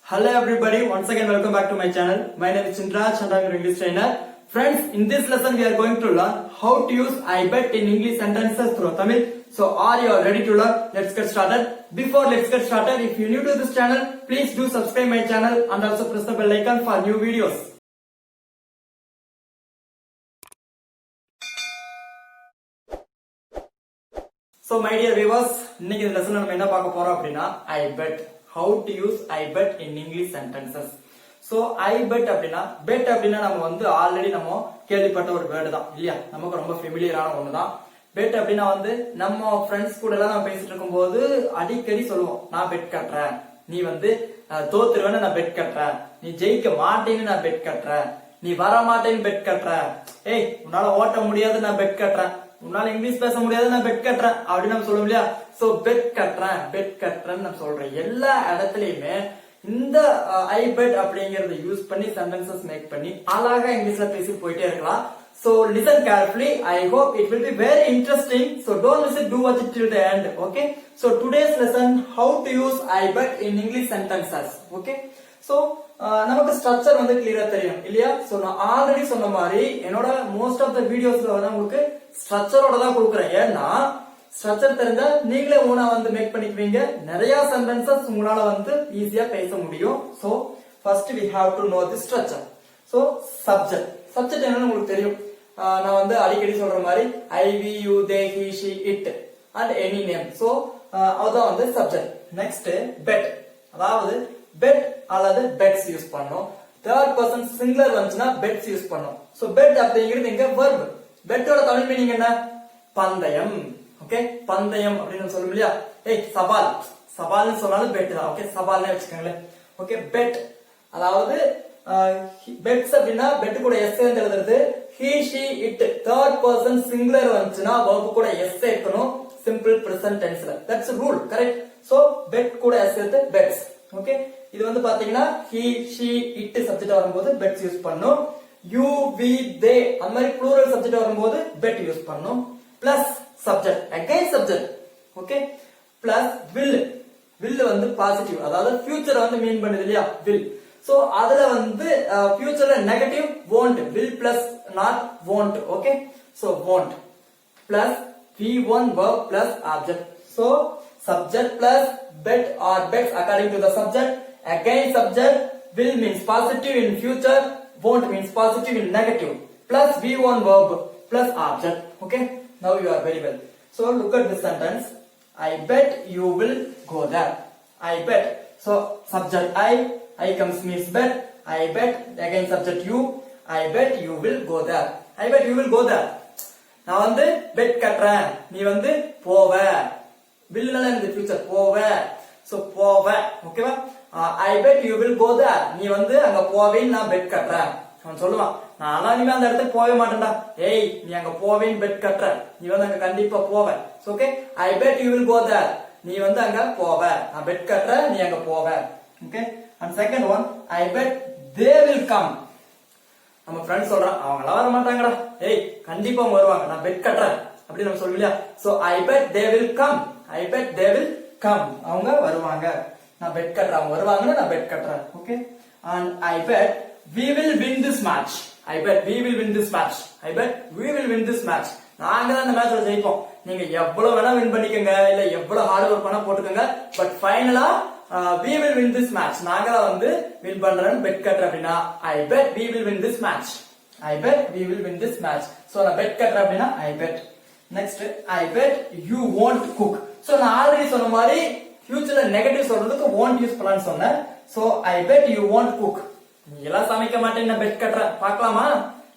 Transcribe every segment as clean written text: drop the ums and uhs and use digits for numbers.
Hello everybody, once again welcome back to my channel. My name is Chindraj and I am your English trainer. Friends, in this lesson we are going to learn how to use I bet in English sentences through Tamil. So are you all ready to learn? Let's get started. Before let's get started, if you're new to this channel, please do subscribe my channel and also press the bell icon for new videos. So my dear viewers, இன்னைக்கு இந்த லெசன்ல நம்ம என்ன பார்க்க போறோம் அப்படினா I bet. How to use I bet in English sentences. So I bet அப்படினா நம்ம வந்து ஆல்ரெடி நம்ம கேள்விப்பட்ட ஒரு வேர்ட் தான் இல்லையா, நமக்கு ரொம்ப ஃபெமிலியரான ஒண்ணு தான். பெட் அப்படினா வந்து நம்ம ஃப்ரெண்ட்ஸ் கூட எல்லாம் நம்ம பேசிட்டு இருக்கும்போது அடிக்கடி சொல்லுவோம், நான் பெட் கட்டுறேன், நீ வந்து தோத்துருவேன்னு நான் பெட் கட்டுறேன், நீ ஜெயிக்க மாட்டேன்னு நான் பெட் கட்டுறேன், நீ வர மாட்டேன்னு பெட் கட்டுறேன், ஏய் உன்னால ஓட்ட முடியாது நான் பெட் கட்டுறேன், உன்னால இங்கிலீஷ் பேச முடியாது நான் பெட் கட்டுறேன் அப்படின்னு நம்ம சொல்லுவோம் இல்லையா. சோ பெட் கட்டுறேன்னு நம்ம சொல்றேன். எல்லா இடத்துலயுமே இந்த ஐ பெட் அப்படிங்கறத யூஸ் பண்ணி சென்டென்சஸ் மேக் பண்ணி அழகா இங்கிலீஷ்ல பேசி போயிட்டே இருக்கலாம். So listen carefully. I hope it will be very interesting. So don't miss it. Do watch it till the end. Okay. So today's lesson, how to use I bet in English sentences. Okay. So நமக்கு structure வந்து கிளியரா தெரியும் இல்லையா. So நான் already சொன்ன மாதிரி என்னோட most of the வீடியோஸ்ல வந்து உங்களுக்கு ஸ்ட்ரக்சரோட தான் கொடுக்குறேன். ஏன்னா ஸ்ட்ரக்சர் தெரிஞ்சா நீங்களே ஓனா வந்து மேக் பண்ணிக்குவீங்க, நிறைய சென்டென்சஸ் உங்களால வந்து ஈஸியா பேச முடியும். So first we have to know the structure. So subject என்னன்னு உங்களுக்கு தெரியும். நான் வந்து அடிக்கடி சொல்ற மாதிரி I, we, you, they, he, she, it and any name. So அதுதான் வந்து சப்ஜெக்ட். நெக்ஸ்ட் பெட், அதாவது பெட் அல்லது பெட்ஸ் யூஸ் பண்ணோம். தேர்ட் பர்சன் சிங்குலர் வந்துச்சுன்னா பெட்ஸ் யூஸ் பண்ணோம். சோ பெட் அப்படிங்கிறது இங்க verb. பெட்டோட தமிழ் மீனிங் என்ன? பந்தயம். ஓகே, பந்தயம் அப்படின்னு சொல்லும் இல்லையா. ஏய் சவால்னு சொன்னாலும் பெட் தான். ஓகே, சவால்னே வச்சுக்கோங்களேன். ஓகே, பெட் அதாவது பெட்ஸ் அப்படின்னா பெட் கூட எஸ் சேர்ந்து எழுதுறது. he, she, it third person singular வந்துச்சுன்னா verb கூட எஸ் சேர்க்கணும் சிம்பிள் பிரசன்ட் டென்ஸ்ல. That's rule, correct. So bet கூட எஸ் சேர்த்து பெட்ஸ். ஓகே, இது வந்து பாத்தீங்கன்னா he, she, it சப்ஜெக்ட் வரும்போது பெட்ஸ் யூஸ் பண்ணும். you, we, they அந்த மாதிரி ப்ளூரல் சப்ஜெக்ட் வரும்போது பெட் யூஸ் பண்ணும். Plus subject, again subject. Okay, plus will வந்து பாசிட்டிவ், அதாவது ஃபியூச்சர் வந்து மீன் பண்ணுது இல்லையா, will. சோ அதுல வந்து ஃபியூச்சர்ல negative won't, will plus not won't. Okay, so won't plus v1 verb plus object. So subject plus bet or bets according to the subject. Again subject, will means positive in future, won't means positive in negative, plus v1 verb plus object. Okay, now you are very well. So look at this sentence. I bet you will go there. I bet. So subject I comes means bet. I bet, again subject you. I bet you will go there. I bet you will go there. நான் வந்து bed கட்டுறேன், நீ வந்து போவ. வில்லுனால இந்த future போவ. So போவ. ஓகேவா? I bet you will go there. நீ வந்து அங்க போவேன்னு நான் பெட் கட்டுறேன். அவன் சொல்லுவான், நான் இனிமே அந்த இடத்துக்கு போவே மாட்டேன்டா. ஏய் நீ அங்க போவேன்னு பெட் கட்டுற, நீ வந்து அங்க கண்டிப்பா போவ. Okay, I bet you will go there. நீ வந்து அங்க போவ, நான் பெட் கட்டுற, நீ அங்க போவ. Okay, and second one, I bet they will come. நம்ம ஃப்ரெண்ட் சொல்றான், அவங்க எல்லாம் வர மாட்டாங்கடா, ஏய் கண்டிப்பா அவங்க வருவாங்க, நான் பெட் கட்டுறேன் அப்படி நம்ம சொல்லுவோம் இல்லையா. So I bet they will come. I bet they will come. அவங்க வருவாங்க, நான் பெட் கட்டுறேன், அவங்க வருவாங்கன்னு நான் பெட் கட்டுறேன். Okay, and I bet we will win this match. I bet we will win this match. I bet we will win this match. நாங்க தான் இந்த மேட்ச்ல ஜெயிப்போம். நீங்க எவ்வளவு வேணா வின் பண்ணிக்கங்க, இல்ல எவ்வளவு ஹார்ட் ஒர்க் பண்ணா போட்டுக்கங்க, பட் ஃபைனலா we will win this match. நாங்க தான் வந்து வின் பண்றேன்னு பெட் கட்டுறேன் அப்படின்னா I bet we will win this match. I bet we will win this match. So நான் பெட் கட்டுறேன் அப்படின்னா I bet. Next, I bet you won't cook. So நான் ஆல்ரெடி சொன்ன மாதிரி ஃபியூச்சர்ல நெகட்டிவ் சொல்றதுக்கு won't யூஸ் பண்ணலாம்னு சொன்னேன். So I bet you won't cook. நீ எல்லாம் சமைக்க மாட்டேன்னு நான் பெட் கட்டுறேன், பார்க்கலாமா?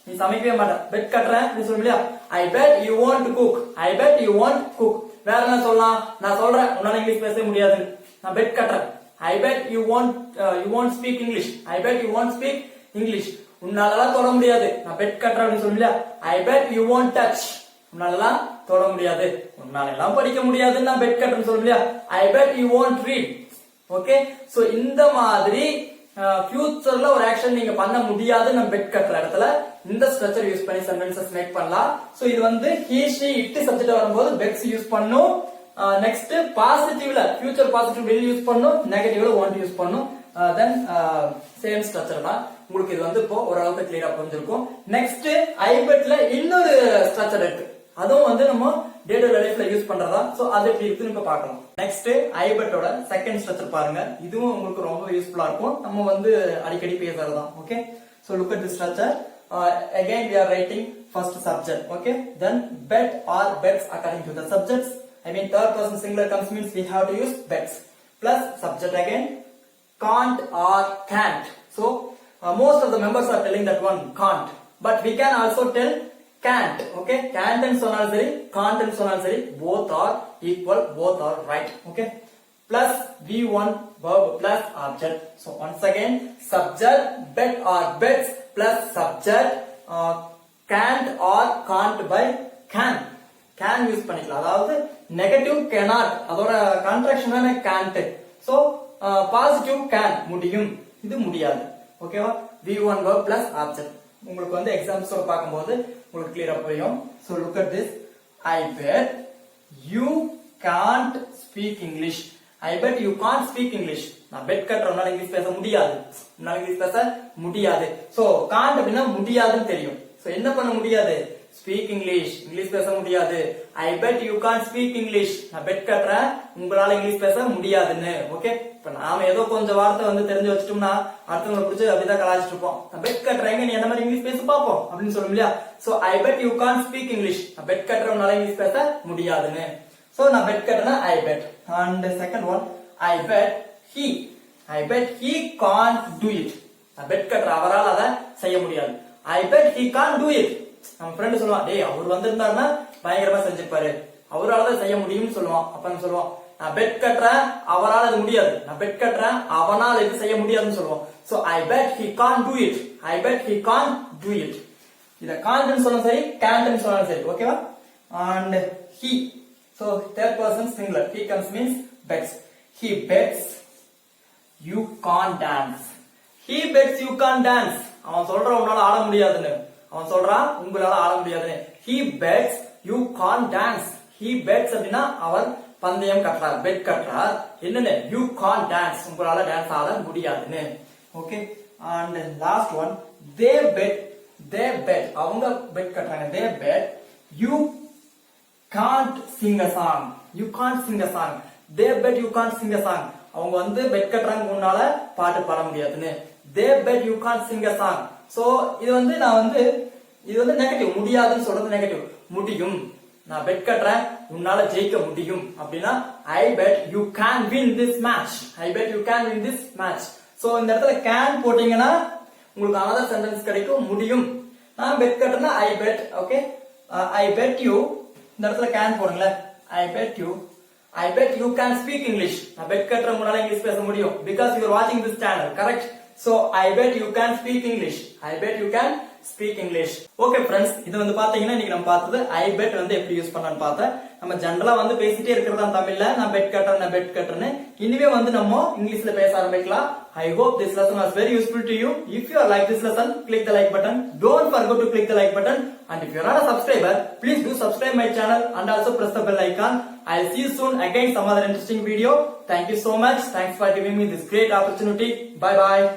நீ சமைக்கவே மாட்டேன், பெட் கட்டுறேன் நீ சொல்ல முடியா. I bet you won't cook. I bet you won't cook. வேற என்ன சொல்லலாம்? நான் சொல்றேன் உன்னால இங்கிலீஷ் பேச முடியாது, நான் பெட் கட்டுறேன். I bet you won't speak English. I bet you won't speak English. உன்னாலலாம் தொட முடியாது, நான் பெட் கட்டுறேன் அப்படின்னு சொல்ல முடியா. I bet you won't touch. உன்னாலலாம் தொட முடியாது, உன்னால எல்லாம் படிக்க முடியாதுன்னு நான் பெட் கட்டுறேன்னு சொல்ல முடியா. I bet you won't read. Okay, so இந்த மாதிரி ஃபியூச்சர்ல ஒரு ஆக்ஷன் நீங்க பண்ண முடியாது நம்ம பெட் கட்டுற இடத்துல இந்த ஸ்ட்ரக்சர் யூஸ் பண்ணி சென்டென்சஸ் மேக் பண்ணலாம். சோ இது வந்து he, she, it சப்ஜெக்ட் வரும்போது பெட்ஸ் யூஸ் பண்ணும். நெக்ஸ்ட் பாசிட்டிவ்ல ஃபியூச்சர் பாசிட்டிவ் will யூஸ் பண்ணும், நெகட்டிவ்ல won't யூஸ் பண்ணும். தென் சேம் ஸ்ட்ரக்சர் தான். உங்களுக்கு இது வந்து இப்போ ஓரளவுக்கு கிளியரா புரிஞ்சிருக்கும். நெக்ஸ்ட் ஐ பெட்ல இன்னொரு ஸ்ட்ரக்சர் இருக்கு, அதுவும் வந்து நம்ம டே டு டே லைஃப்ல யூஸ் பண்றதா. சோ அது எப்படி இருக்குன்னு இப்ப பார்க்கலாம். நெக்ஸ்ட் ஐ பெட்டோட செகண்ட் ஸ்ட்ரக்சர் பாருங்க, இதுவும் உங்களுக்கு ரொம்ப யூஸ்ஃபுல்லா இருக்கும், நம்ம வந்து அடிக்கடி பேசுறதா. Okay, so look at the structure. Again we are writing first subject. Okay, then bet or bets according to the subjects. I mean third person singular comes means we have to use bets plus subject again can't or can't. So most of the members are telling that one can't, but we can also tell can't. Okay, can't and sonal sari, can't and sonal sari, both are equal, both are right. Okay, plus v1 verb plus object. So once again subject bet or bets plus subject can't or can't by can use பண்ணிக்கலாம். அதாவது negative cannot அதோட contraction தான can't. So positive can முடியும், இது முடியாது. ஓகேவா, v1 verb plus object. உங்களுக்கு வந்து எக்ஸாம்ஸ் பார்க்கும்போது உங்களுக்கு கிளியரா புரியும். So look at this. I bet you can't speak English. I bet you can't speak English. நான் பெட் கட்டுறதுனால இங்கிலீஷ் பேச முடியாது, உன்னால இங்கிலீஷ் பேச முடியாது. சோ can't அப்படின்னா முடியாதுன்னு தெரியும். சோ என்ன பண்ண முடியாது? ஸ்பீக் இங்கிலீஷ், இங்கிலீஷ் பேச முடியாது. I bet you can't speak English. நான் பெட் கட்டுறேன், உங்களால இங்கிலீஷ் பேச முடியாதுன்னு. ஓகே, இப்ப நாம ஏதோ கொஞ்சம் வார்த்தை வந்து தெரிஞ்சு வச்சுட்டோம்னா அடுத்தவங்களை பிடிச்சி அப்படிதான் கலாச்சிட்டு இருப்போம். நான் பெட் கட்டுறேங்க, நீ என்ன மாதிரி இங்கிலீஷ் பேச பாப்போம் அப்படின்னு சொல்லும் இல்லையா. So I bet you can't speak English. நான் பெட் கட்டுறவனால இங்கிலீஷ் பேச முடியாதுன்னு. சோ நான் பெட் கட்டுறேன்னா I bet. And second one, I bet he can't do it. நான் பெட் கட்டுற அவரால் அதை செய்ய முடியாது. I bet he can't do it. நம்ம ஃப்ரெண்ட் சொல்லுவான், டேய் அவர் வந்திருந்தாருன்னா பயங்கரமா செஞ்சிருப்பாரு, அவரால் தான் செய்ய முடியும்னு சொல்லுவான். அப்ப நம்ம சொல்லுவோம், நான் பெட் கட்டுறேன் அவரால் அது முடியாது, நான் பெட் கட்டுறேன் அவனால் இது செய்ய முடியாதுன்னு சொல்லுவோம். So I bet he can't do it. I bet he can't do it. இத can't ன்னு சொன்னா சரி, can't ன்னு சொன்னா சரி. ஓகேவா? And he, so third person singular, he comes means bets. He bets you can't dance. He bets you can't dance. அவன் சொல்றான் உன்னால ஆட முடியாதுன்னு, அவன் சொல்றான் உங்களால ஆட முடியாதுன்னு. He bets you can't dance. He bets அப்படின்னா அவர் பந்தயம் கட்டுறார், பெட் கட்டுறார். என்னன்னு? You can't dance. உங்களால டான்ஸ் ஆட முடியாதுன்னு. Okay, and last one, they bet அவங்க பெட் கட்டுறாங்க. They bet you can't sing a song. You can't sing a song. They bet you can't sing a song. அவங்க வந்து bed கட்டுறாங்க உன்னால பாட்டு பாட முடியாதுன்னு. They bet you can't sing a song. So இது வந்து நான் வந்து இது வந்து நெகட்டிவ், முடியாதுன்னு சொல்றது நெகட்டிவ். முடியும், நான் பெட் கட்டுறேன் உன்னால ஜெயிக்க முடியும் அப்படின்னா I bet you can win this match. I bet you can win this match. So இந்த இடத்துல can போட்டீங்கன்னா உங்களுக்கு another sentence கிடைக்கும், முடியும். நான் பெட் கட்டுறேன்னா I bet. Okay, I bet you, இந்த இடத்துல can போடுங்களே. I bet you can speak English. நான் பெட் கட்டுற உங்களால இங்கிலீஷ் பேச முடியும் because you are watching this channel, correct? So I bet you can speak English. I bet you can speak English. Okay friends, இது வந்து பாத்தீங்கன்னா இன்னைக்கு நம்ம பார்த்தது I bet வந்து எப்படி யூஸ் பண்ணலாம்னு பார்த்தேன். நம்ம ஜெனரலா வந்து பேசிட்டே இருக்கிறதா தமிழ்ல, நான் பெட் கட்டுறேன்னு இனிமே வந்து நம்ம இங்கிலீஷ்ல பேச ஆரம்பிக்கலாம். I hope this lesson was very useful to you. If you like this lesson, click the like button. Don't forget to click the like button. And if you are not a subscriber, please do subscribe my channel and also press the bell icon. I'll see you soon again some other interesting video. Thank you so much. Thanks for giving me this great opportunity. Bye bye.